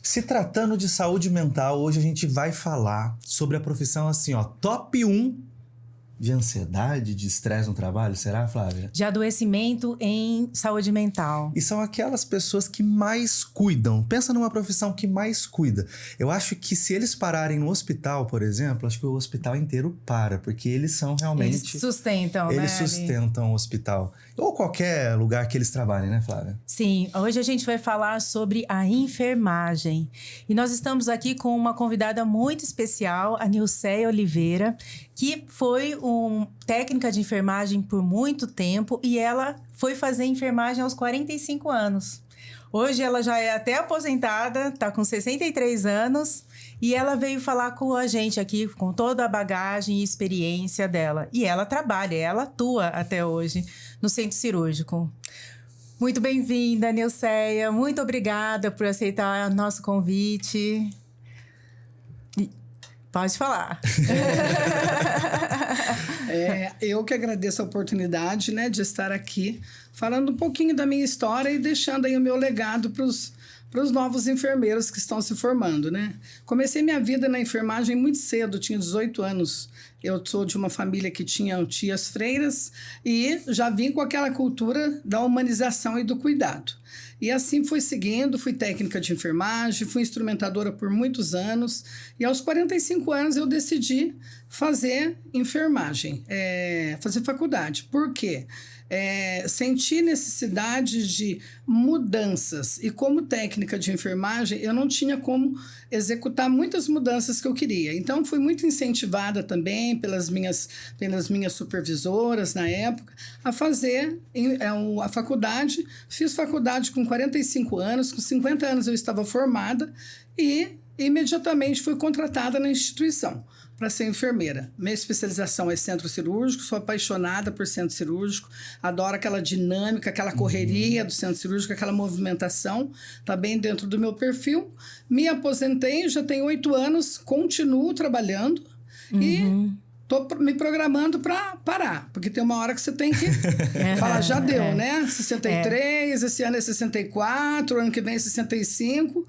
Se tratando de saúde mental, hoje a gente vai falar sobre a profissão assim, ó, top 1 de ansiedade, de estresse no trabalho, será, Flávia? De adoecimento em saúde mental. E são aquelas pessoas que mais cuidam. Pensa numa profissão que mais cuida. Eu acho que se eles pararem no hospital, por exemplo, acho que o hospital inteiro para, porque eles são realmente... Eles sustentam, Eles sustentam o hospital. Ou qualquer lugar que eles trabalhem, né, Flávia? Sim, hoje a gente vai falar sobre a enfermagem. E nós estamos aqui com uma convidada muito especial, a Nilceia Oliveira, que foi técnica de enfermagem por muito tempo e ela foi fazer enfermagem aos 45 anos. Hoje ela já é até aposentada, está com 63 anos e ela veio falar com a gente aqui com toda a bagagem e experiência dela. E ela trabalha, ela atua até hoje no centro cirúrgico. Muito bem-vinda, Nilceia. Muito obrigada por aceitar o nosso convite. Pode falar. Eu que agradeço a oportunidade, né, de estar aqui falando um pouquinho da minha história e deixando aí o meu legado para os novos enfermeiros que estão se formando, né? Comecei minha vida na enfermagem muito cedo, tinha 18 anos. Eu sou de uma família que tinha tias freiras e já vim com aquela cultura da humanização e do cuidado. E assim fui seguindo, fui técnica de enfermagem, fui instrumentadora por muitos anos. E aos 45 anos eu decidi fazer enfermagem, fazer faculdade. Por quê? Senti necessidade de mudanças. E como técnica de enfermagem, eu não tinha como executar muitas mudanças que eu queria. Então, fui muito incentivada também pelas minhas supervisoras na época a fazer a faculdade. Fiz faculdade com 45 anos, com 50 anos eu estava formada e imediatamente fui contratada na instituição para ser enfermeira. Minha especialização é centro cirúrgico, sou apaixonada por centro cirúrgico, adoro aquela dinâmica, aquela correria do centro cirúrgico, aquela movimentação, está bem dentro do meu perfil. Me aposentei, já tenho 8 anos, continuo trabalhando e estou me programando para parar, porque tem uma hora que você tem que falar, já deu, né? 63, esse ano é 64, ano que vem é 65,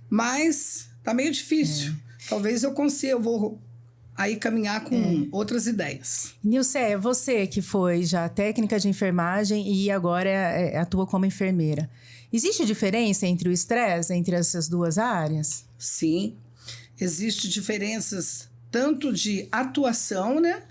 mas tá meio difícil. Talvez eu consiga, eu vou aí caminhar com outras ideias. Nilceia, você que foi já técnica de enfermagem e agora atua como enfermeira. Existe diferença entre o estresse, entre essas duas áreas? Sim, existe diferenças tanto de atuação, né,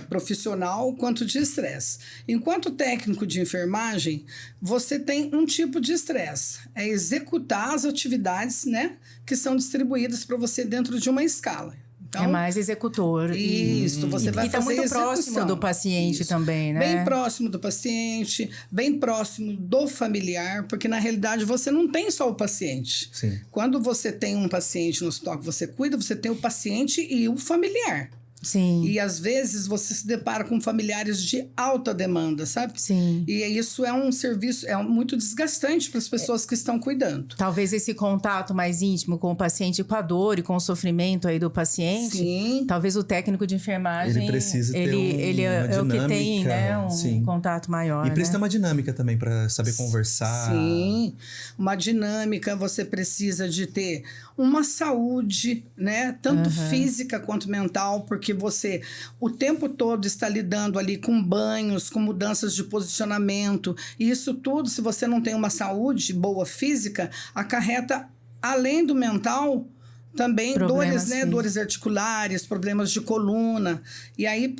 profissional, quanto de estresse. Enquanto técnico de enfermagem, você tem um tipo de estresse, é executar as atividades, né, que são distribuídas para você dentro de uma escala. Então, é mais executor. Isso, você vai fazer muito próximo do paciente também, né? Bem próximo do paciente, bem próximo do familiar, porque na realidade você não tem só o paciente. Sim. Quando você tem um paciente no hospital que você cuida, você tem o paciente e o familiar. Sim. E às vezes você se depara com familiares de alta demanda, sabe? Sim. E isso é um serviço, muito desgastante para as pessoas que estão cuidando. Talvez esse contato mais íntimo com o paciente, com a dor e com o sofrimento aí do paciente. Sim. Talvez o técnico de enfermagem, ele precisa ter ele uma é o que tem, né, sim, contato maior. E precisa ter né? uma dinâmica também para saber conversar. Sim, uma dinâmica, você precisa de ter uma saúde, né, tanto física quanto mental, porque você o tempo todo está lidando ali com banhos, com mudanças de posicionamento, e isso tudo, se você não tem uma saúde boa física, acarreta, além do mental, também dores, né, dores articulares, problemas de coluna, e aí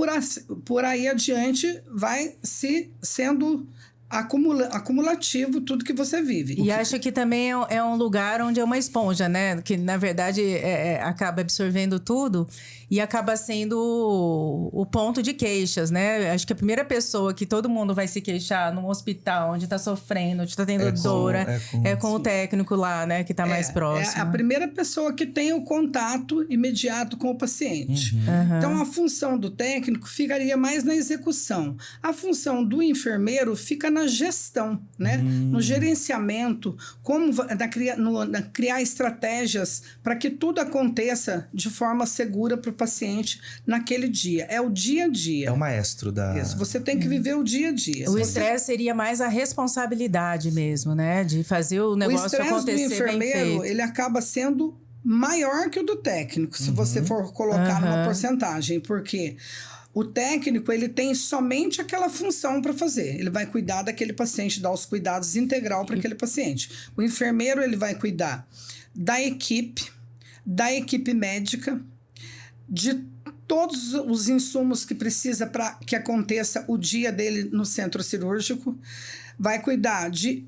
por aí adiante vai sendo acumulativo tudo que você vive. E acho que também é um lugar onde é uma esponja, né? Que, na verdade, acaba absorvendo tudo e acaba sendo o ponto de queixas, né? Acho que a primeira pessoa que todo mundo vai se queixar num hospital onde tá sofrendo, onde tá tendo dor, é com o técnico lá, né? Que tá mais próximo. É a primeira pessoa que tem o contato imediato com o paciente. Então, a função do técnico ficaria mais na execução. A função do enfermeiro fica na na gestão, né? No gerenciamento, criar estratégias para que tudo aconteça de forma segura para o paciente naquele dia. É o dia a dia. É o maestro da... Isso, você tem que viver o dia a dia. O estresse seria mais a responsabilidade mesmo, né? De fazer o negócio acontecer bem feito. O estresse do enfermeiro, ele acaba sendo maior que o do técnico, se você for colocar numa porcentagem, porque o técnico, ele tem somente aquela função para fazer. Ele vai cuidar daquele paciente, dar os cuidados integral para aquele paciente. O enfermeiro, ele vai cuidar da equipe médica, de todos os insumos que precisa para que aconteça o dia dele no centro cirúrgico, vai cuidar de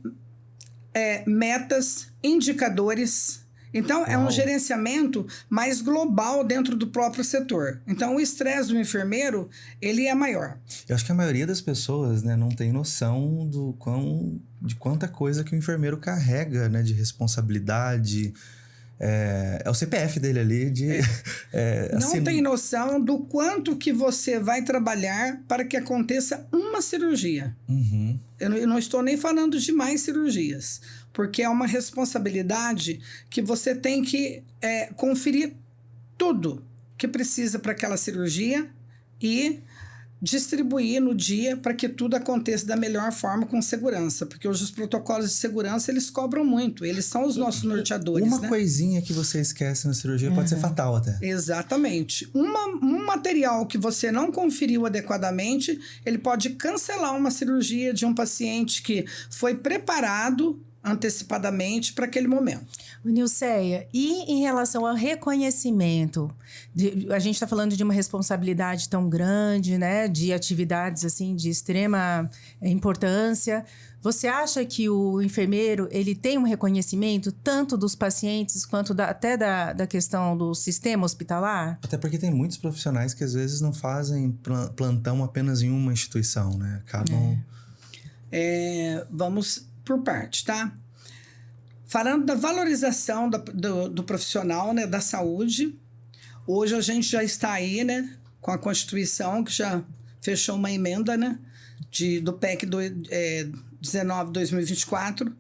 metas, indicadores. Então, é um gerenciamento mais global dentro do próprio setor. Então, o estresse do enfermeiro, ele é maior. Eu acho que a maioria das pessoas, né, não tem noção de quanta coisa que o enfermeiro carrega, né, de responsabilidade. É o CPF dele ali de... não tem noção do quanto que você vai trabalhar para que aconteça uma cirurgia. Eu não estou nem falando de mais cirurgias, porque é uma responsabilidade que você tem que conferir tudo que precisa para aquela cirurgia e distribuir no dia para que tudo aconteça da melhor forma, com segurança. Porque hoje os protocolos de segurança, eles cobram muito. Eles são os nossos norteadores, Uma coisinha que você esquece na cirurgia pode ser fatal até. Exatamente. Um material que você não conferiu adequadamente, ele pode cancelar uma cirurgia de um paciente que foi preparado antecipadamente para aquele momento. Nilceia, e em relação ao reconhecimento? A gente está falando de uma responsabilidade tão grande, né? De atividades assim de extrema importância. Você acha que o enfermeiro ele tem um reconhecimento tanto dos pacientes quanto até da questão do sistema hospitalar? Até porque tem muitos profissionais que às vezes não fazem plantão apenas em uma instituição, né? Acabam... Vamos por parte, tá? Falando da valorização do profissional, né, da saúde, hoje a gente já está aí, né, com a Constituição, que já fechou uma emenda, né, do PEC 19/2024,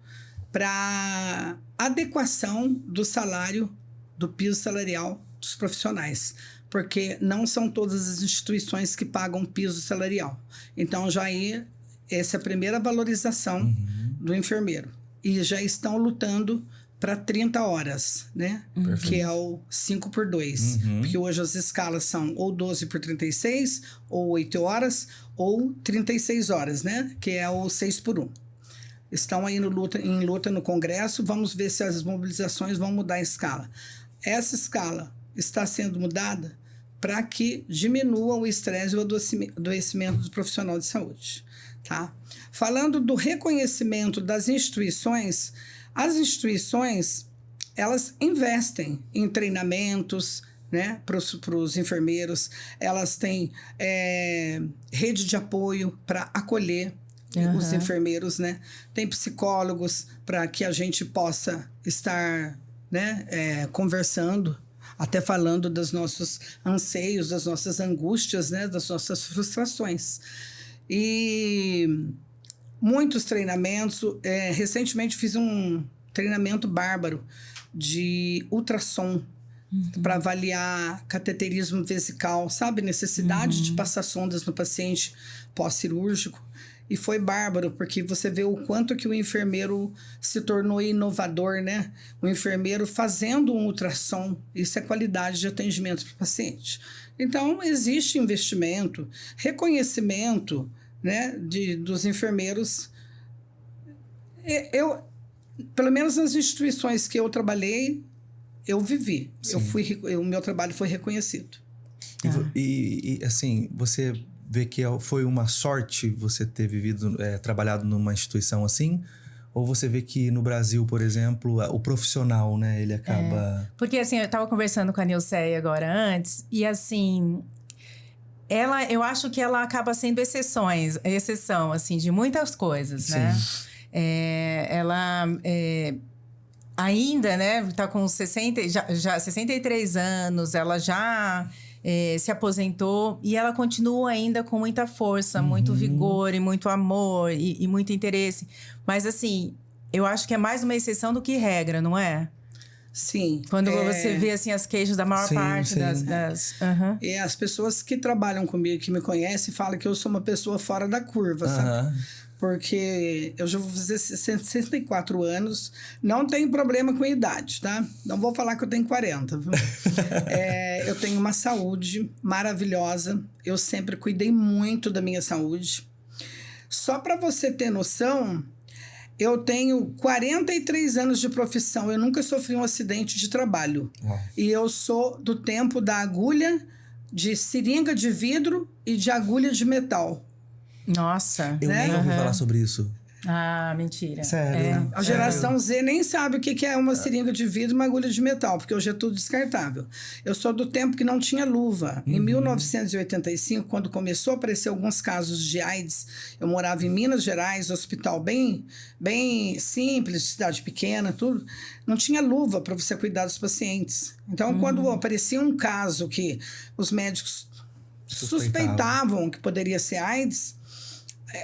para adequação do salário, do piso salarial dos profissionais, porque não são todas as instituições que pagam piso salarial. Então, já aí, essa é a primeira valorização do enfermeiro. E já estão lutando para 30 horas, né? Que é o 5x2. Porque hoje as escalas são ou 12x36, ou 8 horas, ou 36 horas, né? Que é o 6x1. Estão aí em luta no Congresso. Vamos ver se as mobilizações vão mudar a escala. Essa escala está sendo mudada para que diminua o estresse e o adoecimento do profissional de saúde. Tá? Falando do reconhecimento das instituições, as instituições, elas investem em treinamentos, né, para os enfermeiros, elas têm rede de apoio para acolher os enfermeiros, né? Tem psicólogos para que a gente possa estar, né, conversando, até falando dos nossos anseios, das nossas angústias, né, das nossas frustrações. E muitos treinamentos. Recentemente fiz um treinamento bárbaro de ultrassom para avaliar cateterismo vesical, sabe? Necessidade de passar sondas no paciente pós-cirúrgico. E foi bárbaro, porque você vê o quanto que o enfermeiro se tornou inovador, né? O enfermeiro fazendo um ultrassom, isso é qualidade de atendimento para o paciente. Então, existe investimento, reconhecimento, né, dos enfermeiros. Pelo menos nas instituições que eu trabalhei, eu vivi. O meu trabalho foi reconhecido. E assim, você vê que foi uma sorte você ter trabalhado numa instituição assim? Ou você vê que no Brasil, por exemplo, o profissional, né, ele acaba... Porque assim, eu estava conversando com a Nilceia agora antes, e assim, eu acho que ela acaba sendo exceção, assim, de muitas coisas, né? Ela ainda, né, tá com 63 anos, ela já se aposentou e ela continua ainda com muita força, muito vigor e muito amor e muito interesse. Mas assim, eu acho que é mais uma exceção do que regra, não é? Sim. Quando você vê assim as queixas da maior parte das... E as pessoas que trabalham comigo, que me conhecem, falam que eu sou uma pessoa fora da curva, sabe? Porque eu já vou fazer 64 anos, não tenho problema com a idade, tá? Não vou falar que eu tenho 40, viu? Eu tenho uma saúde maravilhosa, eu sempre cuidei muito da minha saúde. Só para você ter noção, eu tenho 43 anos de profissão, eu nunca sofri um acidente de trabalho. E eu sou do tempo da agulha, de seringa de vidro e de agulha de metal. Nossa. Eu nem ouvi falar sobre isso. Ah, mentira. Sério? A geração Z nem sabe o que é uma seringa de vidro e uma agulha de metal, porque hoje é tudo descartável. Eu sou do tempo que não tinha luva. Em 1985, quando começou a aparecer alguns casos de AIDS, eu morava em Minas Gerais, hospital bem simples, cidade pequena, tudo. Não tinha luva para você cuidar dos pacientes. Então, quando aparecia um caso que os médicos suspeitavam que poderia ser AIDS,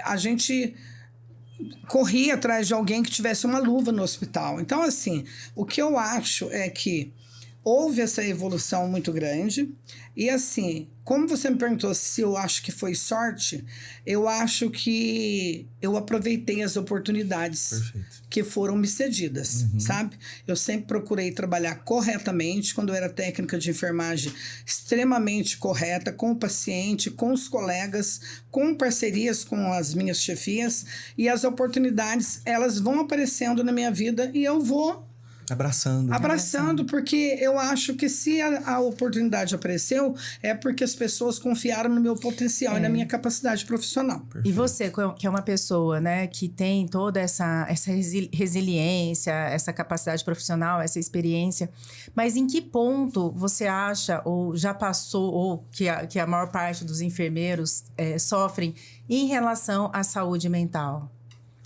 a gente corria atrás de alguém que tivesse uma luva no hospital. Então, assim, o que eu acho é que houve essa evolução muito grande. E, assim, como você me perguntou se eu acho que foi sorte, eu acho que eu aproveitei as oportunidades que foram me cedidas, sabe? Eu sempre procurei trabalhar corretamente. Quando eu era técnica de enfermagem, extremamente correta, com o paciente, com os colegas, com parcerias com as minhas chefias. E as oportunidades, elas vão aparecendo na minha vida e eu vou abraçando, porque eu acho que se a oportunidade apareceu, é porque as pessoas confiaram no meu potencial e na minha capacidade profissional. Perfeito. E você, que é uma pessoa, né, que tem toda essa resiliência, essa capacidade profissional, essa experiência, mas em que ponto você acha, ou já passou, ou que a maior parte dos enfermeiros sofrem em relação à saúde mental?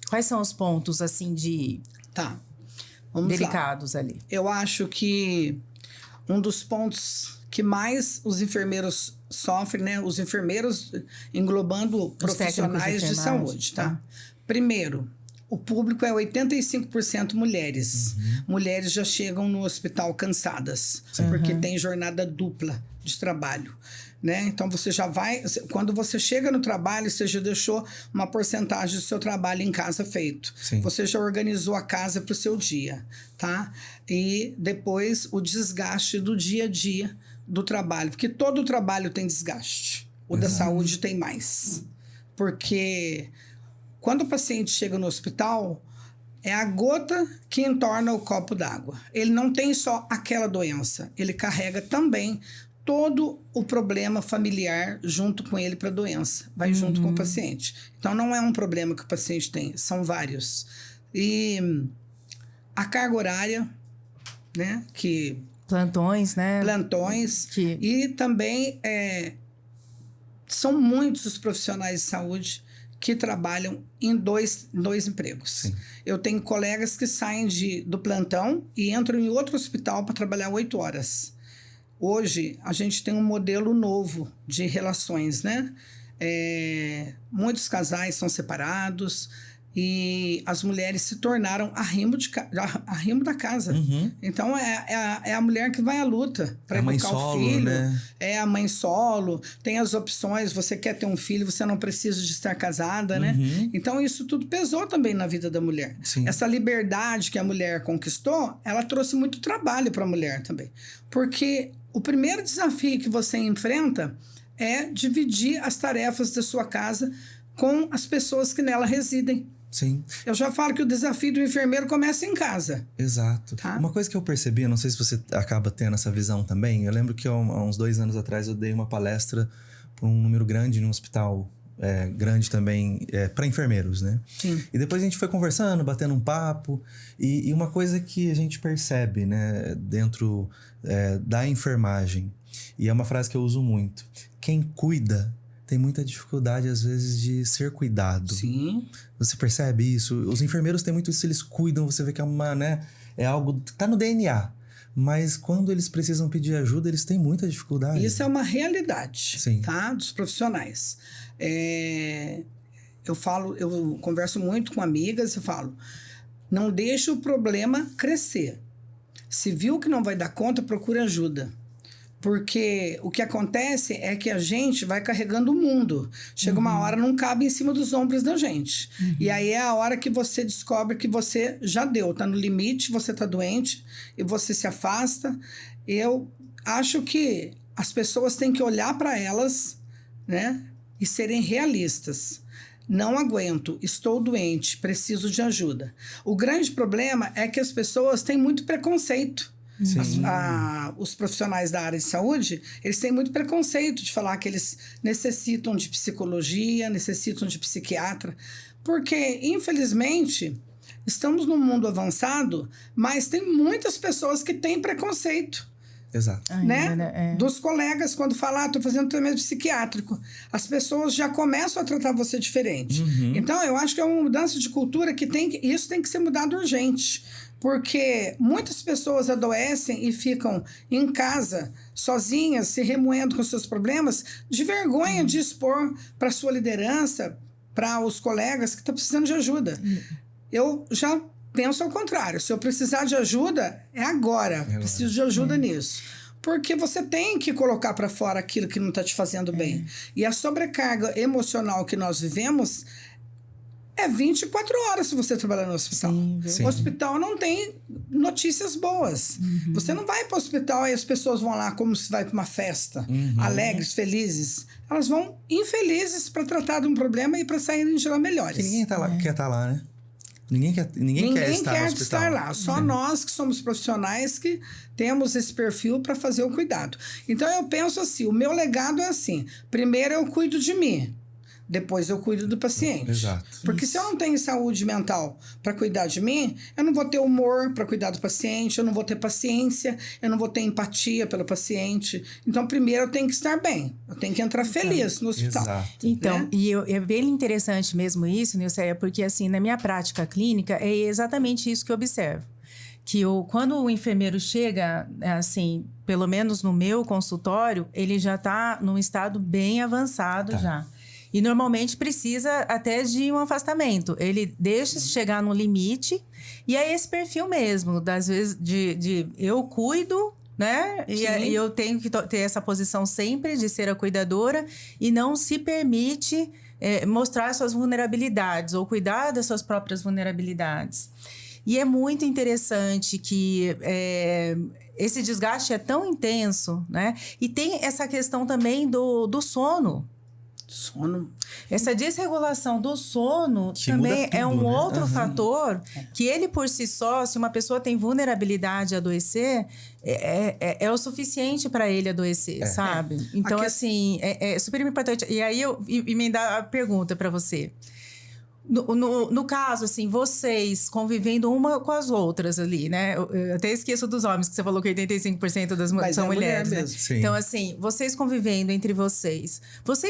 Quais são os pontos, assim, delicados lá ali? Eu acho que um dos pontos que mais os enfermeiros sofrem, né? Os enfermeiros englobando profissionais de saúde, tá? Primeiro, o público é 85% mulheres. Mulheres já chegam no hospital cansadas, porque tem jornada dupla de trabalho. Né? Então, você já vai... Quando você chega no trabalho, você já deixou uma porcentagem do seu trabalho em casa feito. Você já organizou a casa para o seu dia, tá? E depois, o desgaste do dia a dia do trabalho. Porque todo o trabalho tem desgaste. O da saúde tem mais. Porque quando o paciente chega no hospital, é a gota que entorna o copo d'água. Ele não tem só aquela doença. Ele carrega também todo o problema familiar junto com ele para a doença. Vai junto com o paciente. Então, não é um problema que o paciente tem, são vários. E a carga horária, né? Plantões, né? E também são muitos os profissionais de saúde que trabalham em dois empregos. Eu tenho colegas que saem do plantão e entram em outro hospital para trabalhar 8 horas. Hoje, a gente tem um modelo novo de relações, né? Muitos casais são separados e as mulheres se tornaram arrimo da casa. Então, é a mulher que vai à luta para educar o filho. Né? É a mãe solo. Tem as opções, você quer ter um filho, você não precisa de estar casada, né? Então, isso tudo pesou também na vida da mulher. Essa liberdade que a mulher conquistou, ela trouxe muito trabalho para a mulher também. Porque o primeiro desafio que você enfrenta é dividir as tarefas da sua casa com as pessoas que nela residem. Eu já falo que o desafio do enfermeiro começa em casa. Exato. Tá? Uma coisa que eu percebi, não sei se você acaba tendo essa visão também, eu lembro que há uns 2 anos atrás eu dei uma palestra para um número grande num hospital grande também, para enfermeiros, né? E depois a gente foi conversando, batendo um papo, e uma coisa que a gente percebe, né, dentro da enfermagem, e é uma frase que eu uso muito: quem cuida tem muita dificuldade, às vezes, de ser cuidado. Você percebe isso? Os enfermeiros têm muito isso, eles cuidam, você vê que é algo que tá no DNA. Mas quando eles precisam pedir ajuda, eles têm muita dificuldade. Isso é uma realidade, Sim. tá? Dos profissionais. Eu converso muito com amigas e falo, não deixe o problema crescer. Se viu que não vai dar conta, procure ajuda. Porque o que acontece é que a gente vai carregando o mundo. Chega uma hora, não cabe em cima dos ombros da gente. E aí é a hora que você descobre que você já deu. Tá no limite, você tá doente e você se afasta. Eu acho que as pessoas têm que olhar para elas, né? E serem realistas. Não aguento, estou doente, preciso de ajuda. O grande problema é que as pessoas têm muito preconceito. Os profissionais da área de saúde, eles têm muito preconceito de falar que eles necessitam de psicologia, necessitam de psiquiatra, porque, infelizmente, estamos num mundo avançado, mas tem muitas pessoas que têm preconceito. Exato. Né? Dos colegas, quando falam, estou fazendo tratamento psiquiátrico, as pessoas já começam a tratar você diferente. Então, eu acho que é uma mudança de cultura isso tem que ser mudado urgente. Porque muitas pessoas adoecem e ficam em casa, sozinhas, se remoendo com seus problemas, de vergonha de expor para a sua liderança, para os colegas que estão precisando de ajuda. Eu já penso ao contrário. Se eu precisar de ajuda, é agora. Preciso de ajuda nisso. Porque você tem que colocar para fora aquilo que não está te fazendo bem. E a sobrecarga emocional que nós vivemos é 24 horas se você trabalhar no hospital. O hospital não tem notícias boas. Você não vai para o hospital e as pessoas vão lá como se vai para uma festa, alegres, felizes. Elas vão infelizes para tratar de um problema e para saírem de lá melhores. Que ninguém quer estar lá, né? Ninguém quer estar lá. Só nós que somos profissionais que temos esse perfil para fazer o cuidado. Então eu penso assim, o meu legado é assim, primeiro eu cuido de mim. Depois eu cuido do paciente. Exato. Porque se eu não tenho saúde mental para cuidar de mim, eu não vou ter humor para cuidar do paciente, eu não vou ter paciência, eu não vou ter empatia pelo paciente. Então, primeiro eu tenho que estar bem. Eu tenho que entrar feliz no hospital. Exato. Então, né? é bem interessante mesmo isso, Nilceia, porque assim, na minha prática clínica, é exatamente isso que eu observo. Que quando o enfermeiro chega, assim, pelo menos no meu consultório, ele já está num estado bem avançado já. E normalmente precisa até de um afastamento. Ele deixa chegar no limite e é esse perfil mesmo, das vezes de eu cuido, né? E eu tenho que ter essa posição sempre de ser a cuidadora e não se permite mostrar suas vulnerabilidades ou cuidar das suas próprias vulnerabilidades. E é muito interessante que esse desgaste é tão intenso, né? E tem essa questão também do sono. Sono. Essa desregulação do sono Que também tudo, é um né? outro fator que ele por si só, se uma pessoa tem vulnerabilidade a adoecer, é o suficiente para ele adoecer, sabe? Então, assim, é super importante. E aí eu emendar a pergunta para você. No caso, assim, vocês convivendo uma com as outras ali, né? Eu até esqueço dos homens, que você falou que 85% das mulheres são mulheres, né? Então, assim, vocês convivendo entre vocês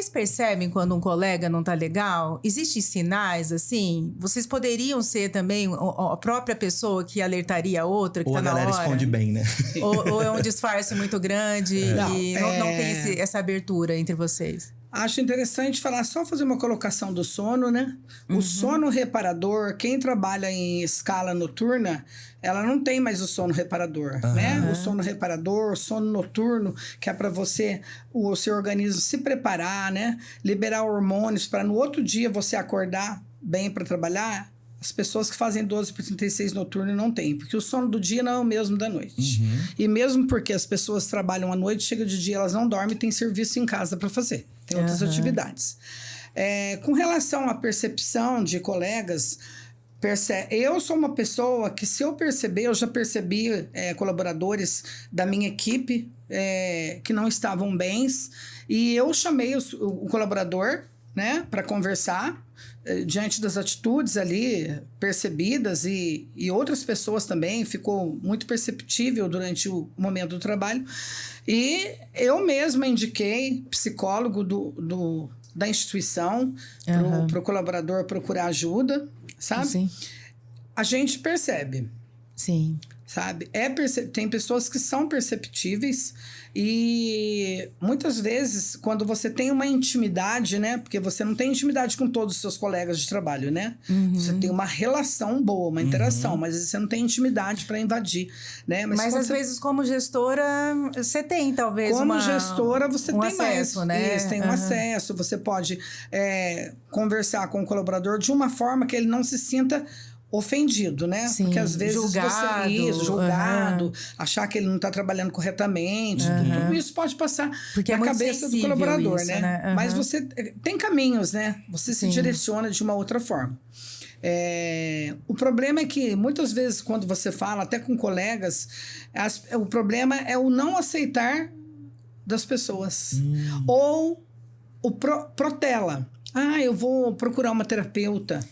percebem quando um colega não tá legal? Existem sinais, assim? Vocês poderiam ser também a própria pessoa que alertaria a outra que ou tá na hora? Ou a galera esconde bem, né? Ou é um disfarce muito grande e não tem essa abertura entre vocês? Acho interessante falar, só fazer uma colocação do sono, né? O sono reparador, quem trabalha em escala noturna, ela não tem mais o sono reparador, né? O sono reparador, o sono noturno, que é para o seu organismo se preparar, né? Liberar hormônios para no outro dia você acordar bem para trabalhar. As pessoas que fazem 12/36 noturno não têm, porque o sono do dia não é o mesmo da noite. E mesmo porque as pessoas trabalham à noite, chega de dia, elas não dormem, tem serviço em casa para fazer. Tem outras atividades. Com relação à percepção de colegas, eu sou uma pessoa que, se eu perceber, eu já percebi colaboradores da minha equipe que não estavam bens, e eu chamei o colaborador, né, para conversar diante das atitudes ali percebidas e outras pessoas também, ficou muito perceptível durante o momento do trabalho. E eu mesma indiquei psicólogo da instituição para o colaborador procurar ajuda, sabe? Sim. A gente percebe. Sim. sabe? Tem pessoas que são perceptíveis e muitas vezes quando você tem uma intimidade, né? Porque você não tem intimidade com todos os seus colegas de trabalho, né? Você tem uma relação boa, uma interação, mas você não tem intimidade para invadir, né? Mas às vezes como gestora você tem talvez como gestora você tem acesso, mais, né? Isso, tem um acesso, você pode conversar com o colaborador de uma forma que ele não se sinta ofendido, né? Sim, porque às vezes julgado, achar que ele não está trabalhando corretamente, tudo isso pode passar porque na cabeça do colaborador, isso, né? Mas você tem caminhos, né? Você se direciona de uma outra forma. O problema é que muitas vezes quando você fala até com colegas, o problema é o não aceitar das pessoas ou o protela. Eu vou procurar uma terapeuta.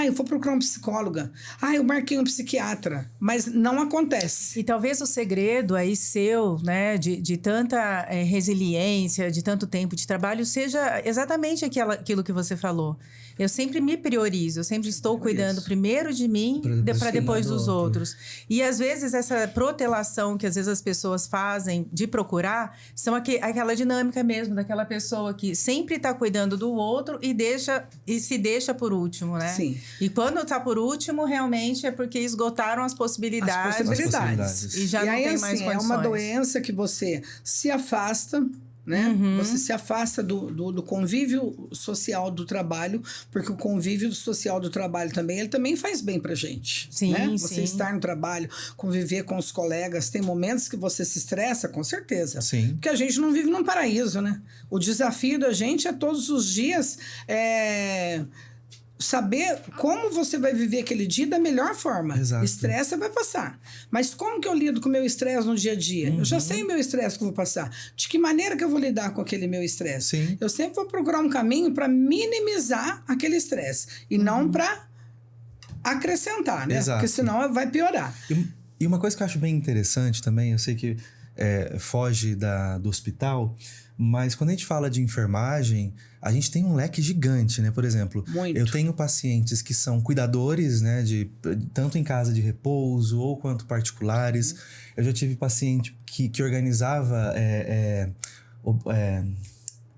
Eu vou procurar uma psicóloga. Eu marquei um psiquiatra. Mas não acontece. E talvez o segredo aí seu, né, de tanta resiliência, de tanto tempo de trabalho, seja exatamente aquilo que você falou. Eu sempre me priorizo, eu sempre estou cuidando primeiro de mim para depois dos outros. E às vezes essa protelação que às vezes as pessoas fazem de procurar são aquela dinâmica mesmo daquela pessoa que sempre está cuidando do outro e se deixa por último, né? Sim. E quando está por último, realmente é porque esgotaram as possibilidades. E já não tem mais condições. É uma doença que você se afasta, né? Você se afasta do convívio social do trabalho, porque o convívio social do trabalho ele também faz bem pra gente. Sim, né? Você estar no trabalho, conviver com os colegas, tem momentos que você se estressa, com certeza. Sim. Porque a gente não vive num paraíso, né? O desafio da gente é todos os dias saber como você vai viver aquele dia da melhor forma. Exato. Estresse vai passar. Mas como que eu lido com o meu estresse no dia a dia? Eu já sei o meu estresse que eu vou passar. De que maneira que eu vou lidar com aquele meu estresse? Sim. Eu sempre vou procurar um caminho para minimizar aquele estresse. E não para acrescentar, né? Exato. Porque senão vai piorar. E uma coisa que eu acho bem interessante também, eu sei que foge do hospital, mas quando a gente fala de enfermagem, a gente tem um leque gigante, né? Por exemplo, eu tenho pacientes que são cuidadores, né? Tanto em casa de repouso ou quanto particulares. Eu já tive paciente que organizava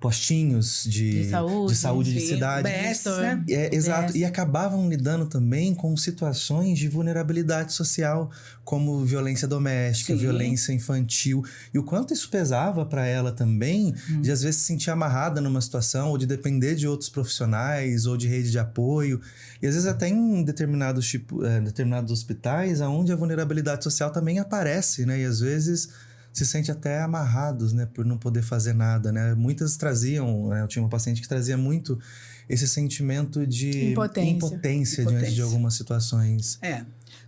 postinhos de saúde de cidade. BS, né? Exato. BS. E acabavam lidando também com situações de vulnerabilidade social, como violência doméstica, violência infantil. E o quanto isso pesava para ela também, de às vezes se sentir amarrada numa situação, ou de depender de outros profissionais, ou de rede de apoio. E às vezes até em determinados hospitais, onde a vulnerabilidade social também aparece, né? E às vezes se sente até amarrados, né, por não poder fazer nada, né? Muitas traziam, né, eu tinha uma paciente que trazia muito esse sentimento de impotência diante de algumas situações.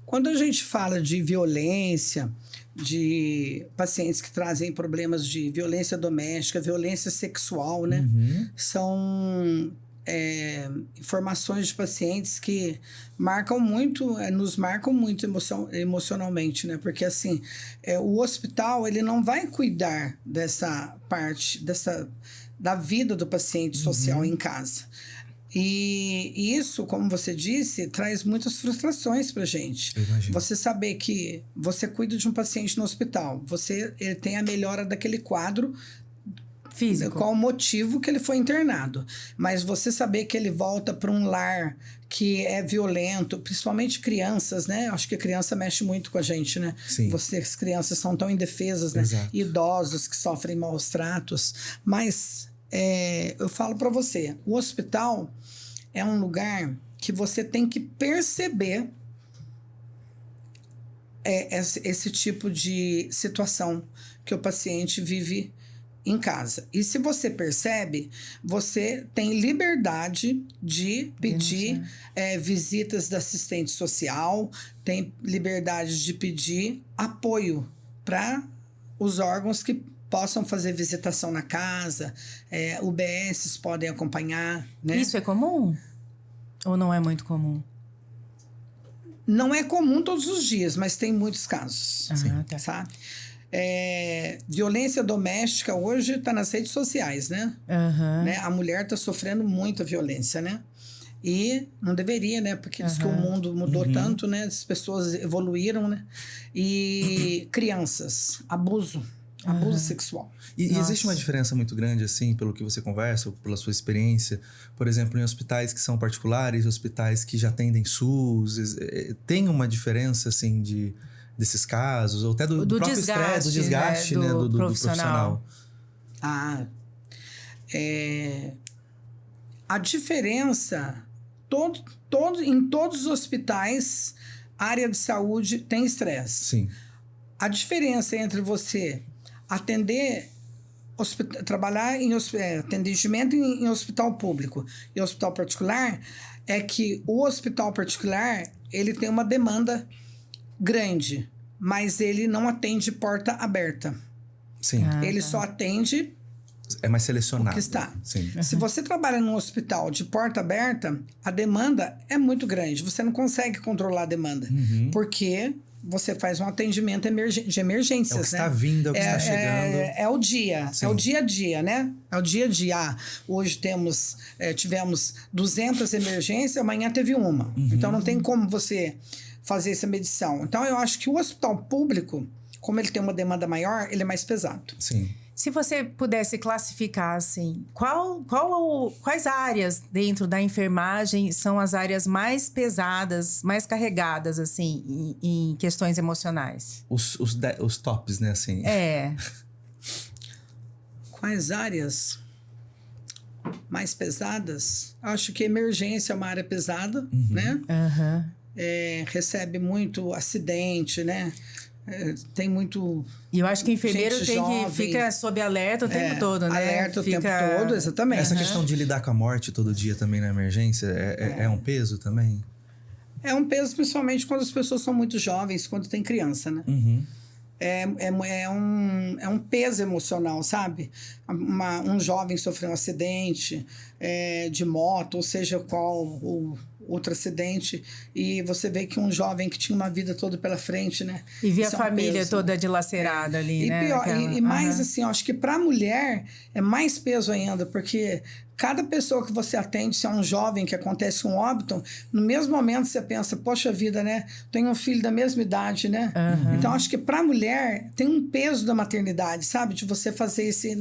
Quando a gente fala de violência, de pacientes que trazem problemas de violência doméstica, violência sexual, né? São informações de pacientes que nos marcam muito emocionalmente, né? Porque assim, o hospital ele não vai cuidar dessa parte da vida do paciente social em casa. E isso, como você disse, traz muitas frustrações pra gente. Você saber que você cuida de um paciente no hospital, ele tem a melhora daquele quadro físico, qual o motivo que ele foi internado. Mas você saber que ele volta para um lar que é violento, principalmente crianças, né? Acho que a criança mexe muito com a gente, né? Sim. As crianças são tão indefesas, né? Exato. Idosos que sofrem maus tratos. Mas eu falo para você, o hospital é um lugar que você tem que perceber esse tipo de situação que o paciente vive em casa. E se você percebe, você tem liberdade de pedir visitas da assistente social, tem liberdade de pedir apoio para os órgãos que possam fazer visitação na casa, UBSs podem acompanhar, né? Isso é comum? Ou não é muito comum? Não é comum todos os dias, mas tem muitos casos, tá. sabe? Violência doméstica hoje está nas redes sociais, né? Né? A mulher está sofrendo muita violência, né? E não deveria, né? Porque diz que o mundo mudou tanto, né? As pessoas evoluíram, né? E crianças, abuso sexual. E existe uma diferença muito grande, assim, pelo que você conversa, ou pela sua experiência, por exemplo, em hospitais que são particulares, hospitais que já atendem SUS, tem uma diferença, assim, desses casos, ou até do próprio estresse, do desgaste, né, do profissional? A diferença, em todos os hospitais, área de saúde tem estresse. Sim. A diferença entre você trabalhar em atendimento em hospital público e hospital particular é que o hospital particular ele tem uma demanda grande, mas ele não atende porta aberta. Sim. Ele só atende é mais selecionado. o que está. Sim. Se você trabalha num hospital de porta aberta, a demanda é muito grande. Você não consegue controlar a demanda, porque você faz um atendimento de emergências, é o que está vindo, é o que está chegando. É o dia, Sim. é o dia a dia, né? É o dia a dia. Hoje tivemos 200 emergências, amanhã teve uma. Então, não tem como você fazer essa medição. Então, eu acho que o hospital público, como ele tem uma demanda maior, ele é mais pesado. Sim. Se você pudesse classificar, assim, quais áreas dentro da enfermagem são as áreas mais pesadas, mais carregadas, assim, em questões emocionais? Os tops, né, assim. Quais áreas mais pesadas? Acho que emergência é uma área pesada, né? Recebe muito acidente, né? Tem muito. E eu acho que o enfermeiro fica sob alerta o tempo todo, né? Alerta o tempo todo, exatamente. Essa questão de lidar com a morte todo dia também na emergência é um peso também? É um peso, principalmente quando as pessoas são muito jovens, quando tem criança, né? É um peso emocional, sabe? Um jovem sofreu um acidente de moto, ou seja, qual outro acidente, e você vê que um jovem que tinha uma vida toda pela frente, né? E via a Isso família peso, toda dilacerada ali, né? Pior, e mais assim, eu acho que para a mulher é mais peso ainda, porque cada pessoa que você atende, se é um jovem que acontece um óbito, no mesmo momento você pensa, poxa vida, né? Tenho um filho da mesma idade, né? Então, acho que para a mulher tem um peso da maternidade, sabe? De você fazer esse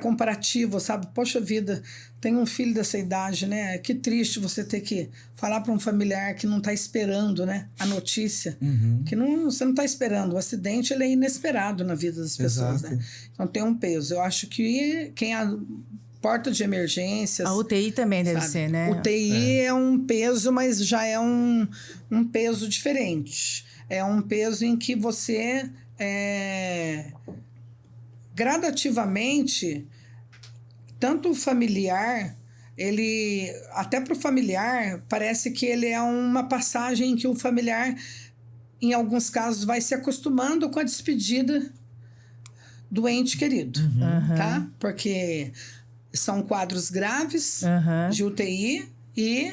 comparativo, sabe? Poxa vida, tem um filho dessa idade, né? Que triste você ter que falar para um familiar que não está esperando, né? A notícia. Que você não está esperando. O acidente, ele é inesperado na vida das pessoas, né? Então, tem um peso. Eu acho que quem a porta de emergências... A UTI também deve ser, né? UTI é um peso, mas já é um peso diferente. É um peso em que você... gradativamente, tanto o familiar, até para o familiar, parece que ele é uma passagem em que o familiar, em alguns casos, vai se acostumando com a despedida do ente querido, tá? Porque são quadros graves de UTI e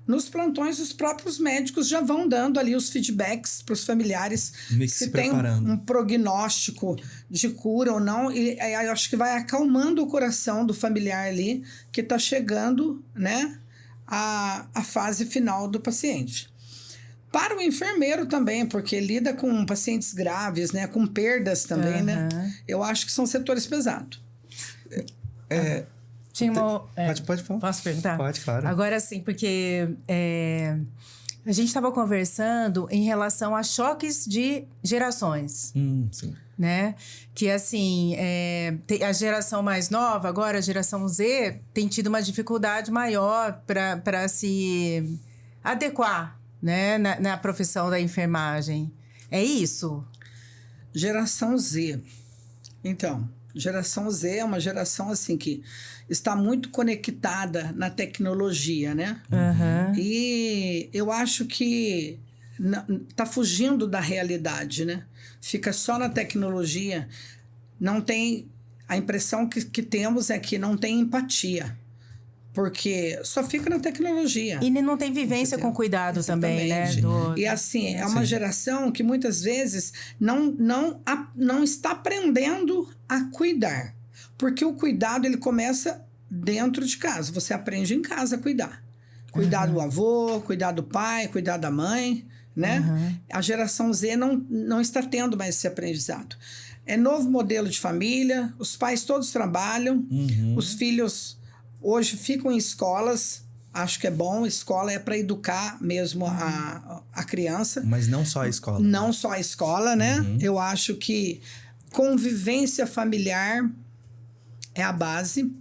nos plantões os próprios médicos já vão dando ali os feedbacks para os familiares se tem um prognóstico de cura ou não, e eu acho que vai acalmando o coração do familiar ali que está chegando, né, a fase final do paciente. Para o enfermeiro também, porque lida com pacientes graves, né, com perdas também, né? Eu acho que são setores pesados. Pode falar. Posso perguntar? Pode, claro. Agora sim, porque a gente estava conversando em relação a choques de gerações. Sim. Né? Que assim, a geração mais nova, agora a geração Z, tem tido uma dificuldade maior para se adequar, né? na profissão da enfermagem. É isso? Geração Z. Então, geração Z é uma geração assim que está muito conectada na tecnologia, né? E eu acho que está fugindo da realidade, né? Fica só na tecnologia. Não tem... A impressão que temos é que não tem empatia. Porque só fica na tecnologia. E não tem vivência com cuidado também, né? E assim, é uma geração que muitas vezes não está aprendendo a cuidar. Porque o cuidado, ele começa dentro de casa. Você aprende em casa a cuidar. Cuidar do avô, cuidar do pai, cuidar da mãe, né? A geração Z não está tendo mais esse aprendizado. É novo modelo de família, os pais todos trabalham, os filhos hoje ficam em escolas, acho que é bom, escola é para educar mesmo a criança. Mas não só a escola. Não só a escola, né? Eu acho que convivência familiar é a base.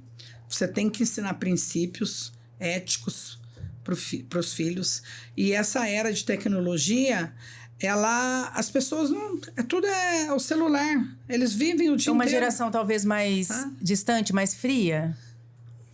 Você tem que ensinar princípios éticos para os filhos. E essa era de tecnologia, as pessoas não... Tudo é o celular. Eles vivem o dia Uma inteiro. geração talvez mais distante, mais fria,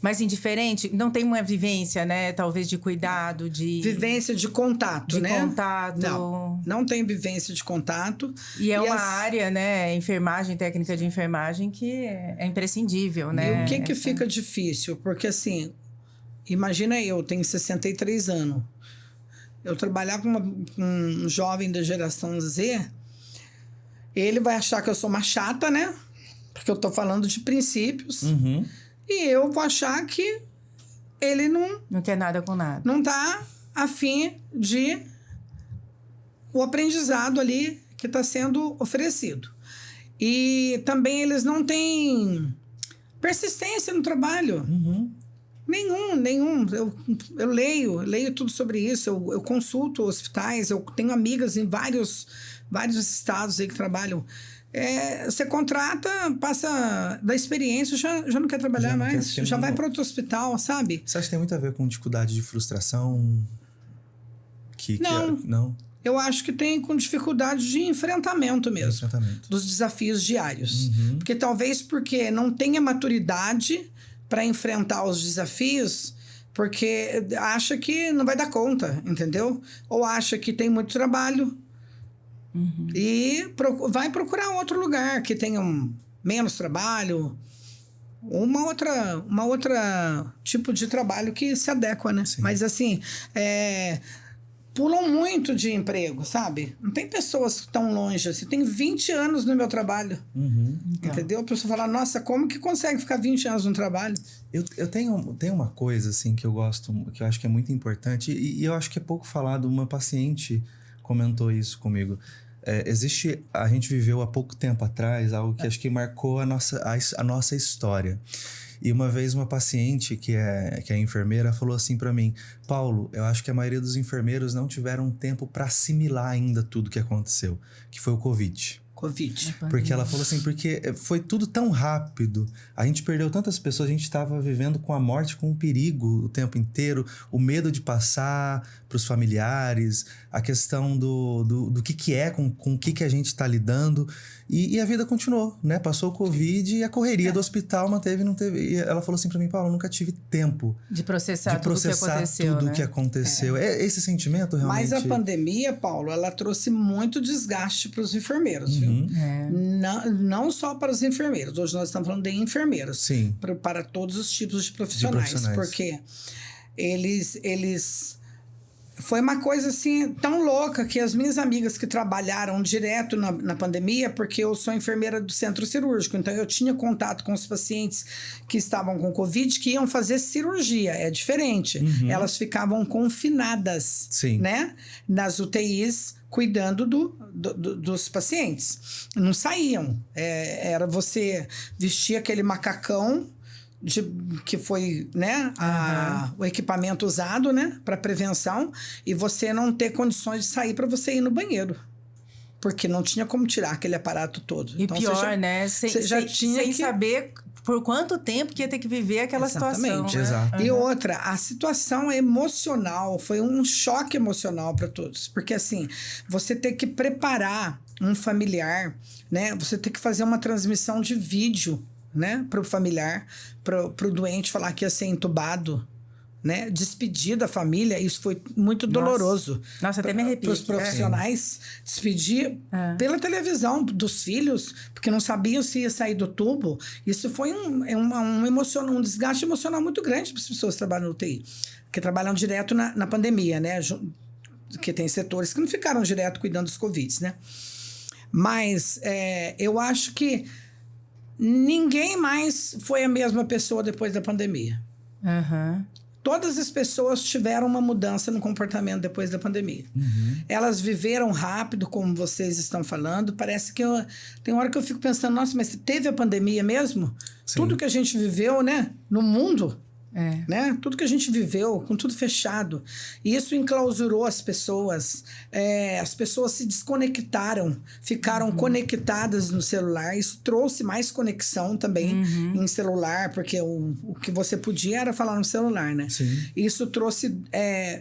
mais indiferente. Não tem uma vivência, né? Talvez de cuidado, de... Vivência de contato, de né? contato. Não tem vivência de contato. E é uma área, né? Enfermagem, técnica de enfermagem, que é imprescindível, né? E o que fica difícil? Porque, assim, imagina eu tenho 63 anos. Eu trabalhar com um jovem da geração Z, ele vai achar que eu sou uma chata, né? Porque eu tô falando de princípios. E eu vou achar que ele não quer nada com nada. Não tá afim de o aprendizado ali que está sendo oferecido. E também eles não têm persistência no trabalho. Nenhum. Eu leio tudo sobre isso, eu consulto hospitais, eu tenho amigas em vários estados aí que trabalham. Você contrata, passa da experiência, já não quer trabalhar mais, já vai para outro hospital, sabe? Você acha que tem muito a ver com dificuldade de frustração? Não. Eu acho que tem com dificuldade de enfrentamento mesmo, dos desafios diários. Porque talvez porque não tenha maturidade para enfrentar os desafios, porque acha que não vai dar conta, entendeu? Ou acha que tem muito trabalho e vai procurar outro lugar que tenha menos trabalho, uma outra tipo de trabalho que se adequa, né? Sim. Mas assim, pulam muito de emprego, sabe? Não tem pessoas que estão longe assim. Tem 20 anos no meu trabalho. Entendeu? A pessoa fala, nossa, como que consegue ficar 20 anos no trabalho? Eu tenho uma coisa, assim, que eu gosto, que eu acho que é muito importante, e eu acho que é pouco falado. Uma paciente comentou isso comigo. A gente viveu há pouco tempo atrás algo que acho que marcou a nossa história. E uma vez uma paciente que é enfermeira falou assim para mim: Paulo, eu acho que a maioria dos enfermeiros não tiveram tempo para assimilar ainda tudo que aconteceu, que foi o Covid. Porque ela falou assim, porque foi tudo tão rápido, a gente perdeu tantas pessoas, a gente estava vivendo com a morte, com o perigo o tempo inteiro, o medo de passar para os familiares, a questão do que é, com o que a gente está lidando, e a vida continuou, né? Passou o Covid e a correria do hospital não teve. E ela falou assim para mim: Paulo, eu nunca tive tempo de processar tudo que aconteceu. Esse sentimento realmente... Mas a pandemia, Paulo, ela trouxe muito desgaste para os enfermeiros, viu? Não só para os enfermeiros. Hoje nós estamos falando de enfermeiros. Sim. Para todos os tipos de profissionais. Porque eles... Foi uma coisa, assim, tão louca que as minhas amigas que trabalharam direto na pandemia, porque eu sou enfermeira do centro cirúrgico, então eu tinha contato com os pacientes que estavam com Covid, que iam fazer cirurgia, é diferente. Elas ficavam confinadas, né? Nas UTIs, cuidando dos pacientes. Não saíam. Era você vestir aquele macacão, que foi, né, o equipamento usado, né, para prevenção, e você não ter condições de sair para você ir no banheiro, porque não tinha como tirar aquele aparato todo. E então, pior, né, sem saber por quanto tempo que ia ter que viver aquela situação. Né? Exato. E outra, a situação emocional foi um choque emocional para todos, porque assim, você ter que preparar um familiar, né, você ter que fazer uma transmissão de vídeo, né, para o familiar, para o doente falar que ia ser entubado, né, despedir da família, isso foi muito doloroso. Nossa, até me arrepio. Para os profissionais, despedir pela televisão dos filhos, porque não sabiam se ia sair do tubo. Isso foi um desgaste emocional muito grande para as pessoas que trabalham no UTI, que trabalham direto na pandemia, né, que tem setores que não ficaram direto cuidando dos Covid, né. Mas eu acho que ninguém mais foi a mesma pessoa depois da pandemia. Aham. Todas as pessoas tiveram uma mudança no comportamento depois da pandemia. Elas viveram rápido, como vocês estão falando. Parece que tem hora que eu fico pensando, nossa, mas teve a pandemia mesmo? Sim. Tudo que a gente viveu, né? No mundo, É. né? Tudo que a gente viveu, com tudo fechado. E isso enclausurou as pessoas. As pessoas se desconectaram, ficaram conectadas no celular. Isso trouxe mais conexão também em celular, porque o que você podia era falar no celular, né? Sim. Isso trouxe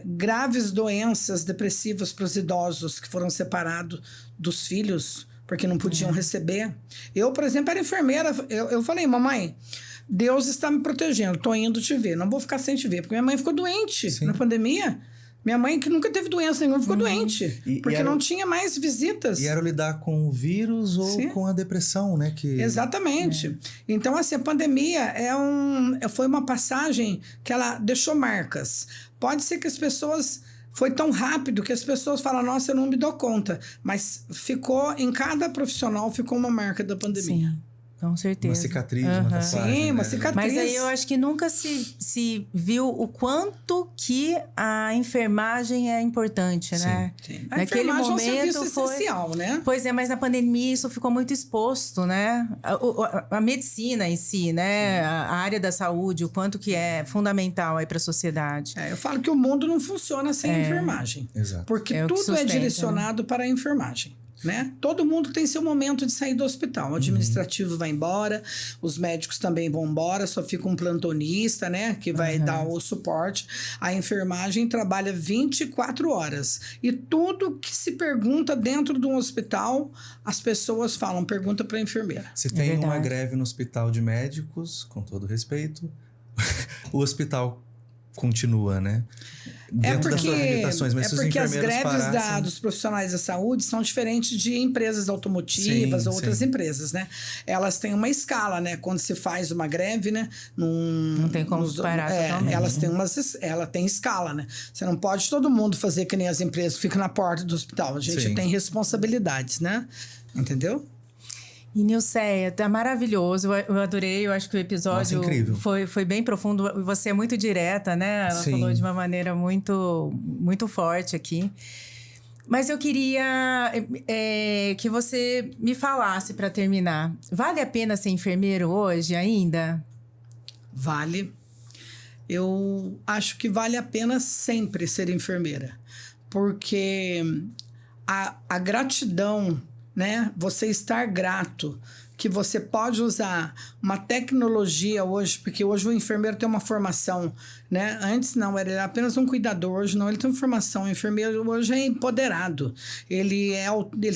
graves doenças depressivas para os idosos que foram separados dos filhos, porque não podiam receber. Eu, por exemplo, era enfermeira. Eu falei, mamãe, Deus está me protegendo, tô indo te ver, não vou ficar sem te ver, porque minha mãe ficou doente na pandemia. Minha mãe, que nunca teve doença nenhuma, ficou doente, porque não tinha mais visitas. E era lidar com o vírus ou com a depressão, né? Exatamente. Então, assim, a pandemia foi uma passagem que ela deixou marcas. Pode ser que as pessoas... Foi tão rápido que as pessoas falam, nossa, eu não me dou conta. Mas ficou, em cada profissional, ficou uma marca da pandemia. Sim. Com certeza. Uma cicatriz, uma tatuagem. Sim, uma né? cicatriz. Mas aí eu acho que nunca se viu o quanto que a enfermagem é importante, né? Sim. A Naquele enfermagem momento é um serviço essencial, né? Pois é, mas na pandemia isso ficou muito exposto, né? A medicina em si, né? A área da saúde, o quanto que é fundamental aí para a sociedade. Eu falo que o mundo não funciona sem a enfermagem. Exato. Porque É o que tudo sustenta, é direcionado para a enfermagem. Né? Todo mundo tem seu momento de sair do hospital. O administrativo vai embora, os médicos também vão embora, só fica um plantonista, né? Que vai dar o suporte. A enfermagem trabalha 24 horas. E tudo que se pergunta dentro de um hospital, as pessoas falam, pergunta para a enfermeira. Se tem uma verdade. greve no hospital de médicos, com todo respeito, o hospital continua, né? Dentro das suas limitações, mas se os porque as enfermeiros greves parassem... dos profissionais da saúde são diferentes de empresas automotivas ou outras empresas, né? Elas têm uma escala, né? Quando se faz uma greve, né? Não tem como parar totalmente. Ela tem escala, né? Você não pode todo mundo fazer que nem as empresas, fica na porta do hospital. A gente tem responsabilidades, né? Entendeu? E Nilceia, tá maravilhoso. Eu adorei, eu acho que o episódio foi bem profundo. Você é muito direta, né? Ela falou de uma maneira muito, muito forte aqui. Mas eu queria que você me falasse, para terminar. Vale a pena ser enfermeiro hoje ainda? Vale. Eu acho que vale a pena sempre ser enfermeira. Porque a gratidão... né? Você estar grato que você pode usar uma tecnologia hoje, porque hoje o enfermeiro tem uma formação, né? Antes não, era apenas um cuidador, hoje não, ele tem uma formação. O enfermeiro hoje é empoderado, ele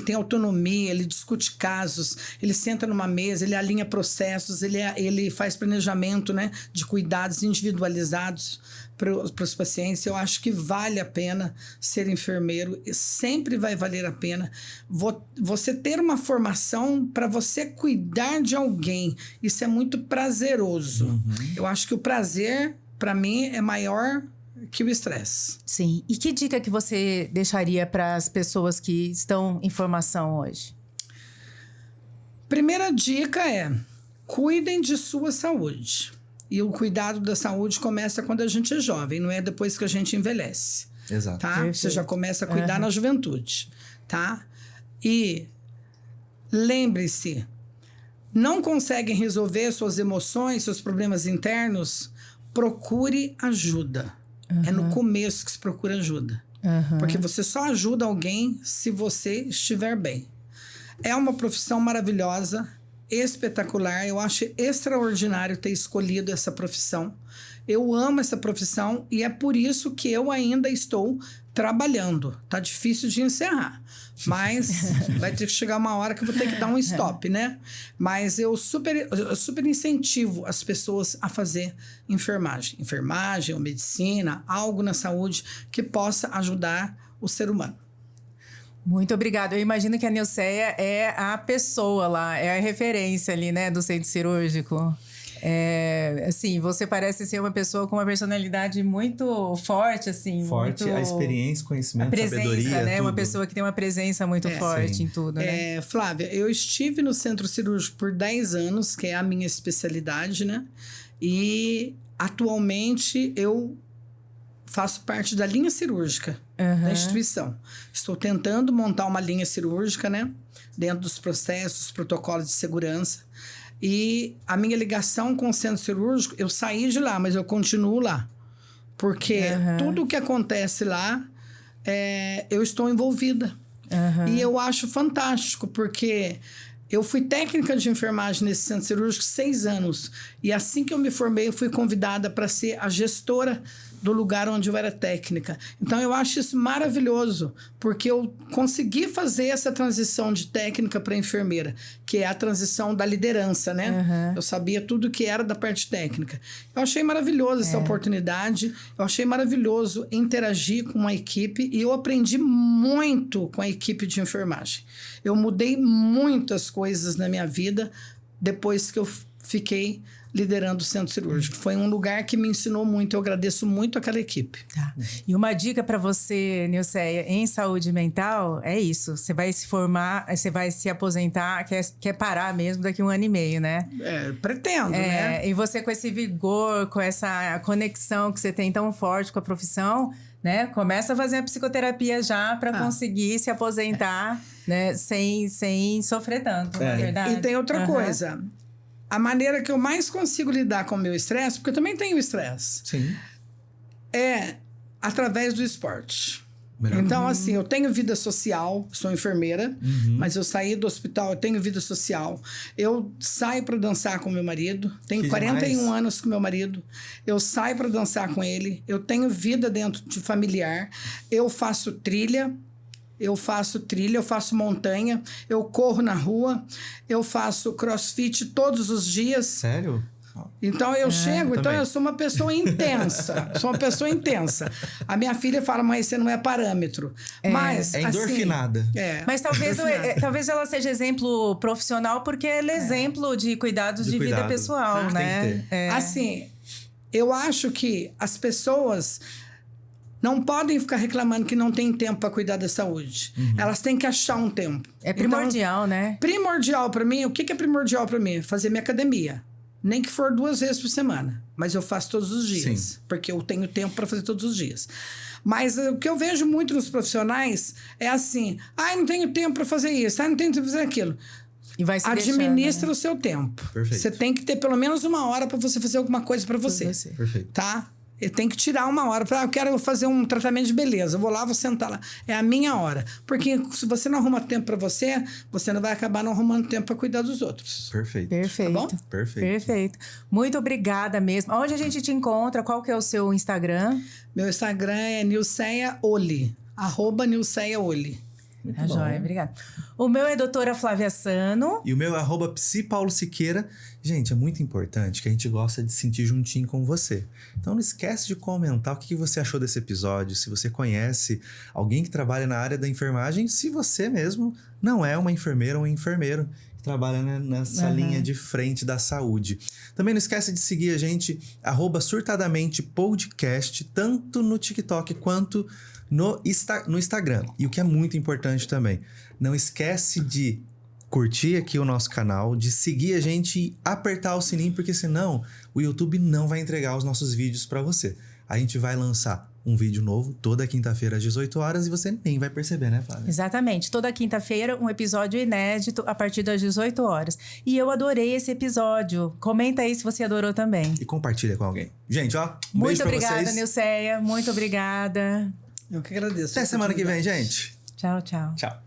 tem autonomia, ele discute casos, ele senta numa mesa, ele alinha processos, ele faz planejamento, né? De cuidados individualizados para os pacientes. Eu acho que vale a pena ser enfermeiro, sempre vai valer a pena você ter uma formação para você cuidar de alguém. Isso é muito prazeroso. Eu acho que o prazer, para mim, é maior que o estresse. Sim. E que dica que você deixaria para as pessoas que estão em formação hoje? Primeira dica é: cuidem de sua saúde. E o cuidado da saúde começa quando a gente é jovem, não é depois que a gente envelhece. Exato. Tá? Você já começa a cuidar na juventude, tá? E lembre-se, não conseguem resolver suas emoções, seus problemas internos, procure ajuda. É no começo que se procura ajuda. Porque você só ajuda alguém se você estiver bem. É uma profissão maravilhosa, espetacular. Eu acho extraordinário ter escolhido essa profissão. Eu amo essa profissão e é por isso que eu ainda estou trabalhando. Tá difícil de encerrar, mas vai ter que chegar uma hora que eu vou ter que dar um stop, né? Mas eu super incentivo as pessoas a fazer enfermagem ou medicina, algo na saúde que possa ajudar o ser humano. Muito obrigada. Eu imagino que a Nilceia é a pessoa lá, é a referência ali, né, do centro cirúrgico. Assim, você parece ser uma pessoa com uma personalidade muito forte, assim. Forte, muito... a experiência, conhecimento, a presença, sabedoria, né? tudo. Uma pessoa que tem uma presença muito forte sim. em tudo, né? Flávia, eu estive no centro cirúrgico por 10 anos, que é a minha especialidade, né? E atualmente eu faço parte da linha cirúrgica da instituição. Estou tentando montar uma linha cirúrgica, né? Dentro dos processos, protocolos de segurança. E a minha ligação com o centro cirúrgico, eu saí de lá, mas eu continuo lá. Porque tudo o que acontece lá, eu estou envolvida. E eu acho fantástico, porque eu fui técnica de enfermagem nesse centro cirúrgico 6 anos. E assim que eu me formei, eu fui convidada para ser a gestora do lugar onde eu era técnica. Então, eu acho isso maravilhoso, porque eu consegui fazer essa transição de técnica para enfermeira, que é a transição da liderança, né? Eu sabia tudo que era da parte técnica. Eu achei maravilhoso essa oportunidade, eu achei maravilhoso interagir com uma equipe e eu aprendi muito com a equipe de enfermagem. Eu mudei muitas coisas na minha vida depois que eu fiquei liderando o centro cirúrgico. Foi um lugar que me ensinou muito. Eu agradeço muito aquela equipe. Tá. E uma dica para você, Nilceia, em saúde mental, é isso. Você vai se formar, você vai se aposentar, quer parar mesmo daqui a 1 ano e meio, né? Pretendo, né? E você com esse vigor, com essa conexão que você tem tão forte com a profissão, né? Começa a fazer a psicoterapia já para conseguir se aposentar, né? Sem sofrer tanto, na verdade. E tem outra coisa. A maneira que eu mais consigo lidar com o meu estresse, porque eu também tenho estresse, é através do esporte. Então, assim, eu tenho vida social, sou enfermeira, mas eu saí do hospital, eu tenho vida social. Eu saio para dançar com meu marido, tenho 41 anos com meu marido, eu saio para dançar com ele, eu tenho vida dentro de familiar, eu faço trilha, eu faço montanha, eu corro na rua, eu faço crossfit todos os dias. Sério? Então eu chego, então eu sou uma pessoa intensa. A minha filha fala, mãe, você não é parâmetro. Mas, endorfinada. Assim, mas talvez ela seja exemplo profissional, porque ela é exemplo de cuidados de vida pessoal, né? Assim, eu acho que as pessoas não podem ficar reclamando que não tem tempo para cuidar da saúde. Elas têm que achar um tempo. É primordial, então, né? Primordial para mim, o que é primordial para mim? Fazer minha academia. Nem que for 2 vezes por semana. Mas eu faço todos os dias. Sim. Porque eu tenho tempo para fazer todos os dias. Mas o que eu vejo muito nos profissionais é assim... não tenho tempo para fazer isso. Não tenho tempo para fazer aquilo. E vai se administra o seu tempo. Perfeito. Você tem que ter pelo menos 1 hora para você fazer alguma coisa para você. Perfeito. Tá? Eu tenho que tirar 1 hora. Eu quero fazer um tratamento de beleza. Eu vou lá, vou sentar lá. É a minha hora. Porque se você não arruma tempo para você, você não vai acabar não arrumando tempo para cuidar dos outros. Perfeito. Tá bom? Perfeito. Muito obrigada mesmo. Onde a gente te encontra? Qual que é o seu Instagram? Meu Instagram é Nilceia Oli. @Nilceia Oli. Tá joia, obrigada. O meu é doutora Flávia Sano. E o meu é @psipaulo_siqueira. Gente, é muito importante que a gente gosta de se sentir juntinho com você. Então não esquece de comentar o que você achou desse episódio, se você conhece alguém que trabalha na área da enfermagem, se você mesmo não é uma enfermeira ou um enfermeiro que trabalha nessa linha de frente da saúde. Também não esquece de seguir a gente, @surtadamentepodcast, tanto no TikTok quanto no Instagram. E o que é muito importante também, não esquece de curtir aqui o nosso canal, de seguir a gente e apertar o sininho, porque senão o YouTube não vai entregar os nossos vídeos para você. A gente vai lançar um vídeo novo toda quinta-feira às 18 horas e você nem vai perceber, né, Flávia? Exatamente. Toda quinta-feira um episódio inédito a partir das 18 horas. E eu adorei esse episódio. Comenta aí se você adorou também. E compartilha com alguém. Gente, ó, muito beijo pra vocês. Muito obrigada, Nilceia. Muito obrigada. Eu que agradeço. Até semana que vem, gente. Tchau, tchau. Tchau.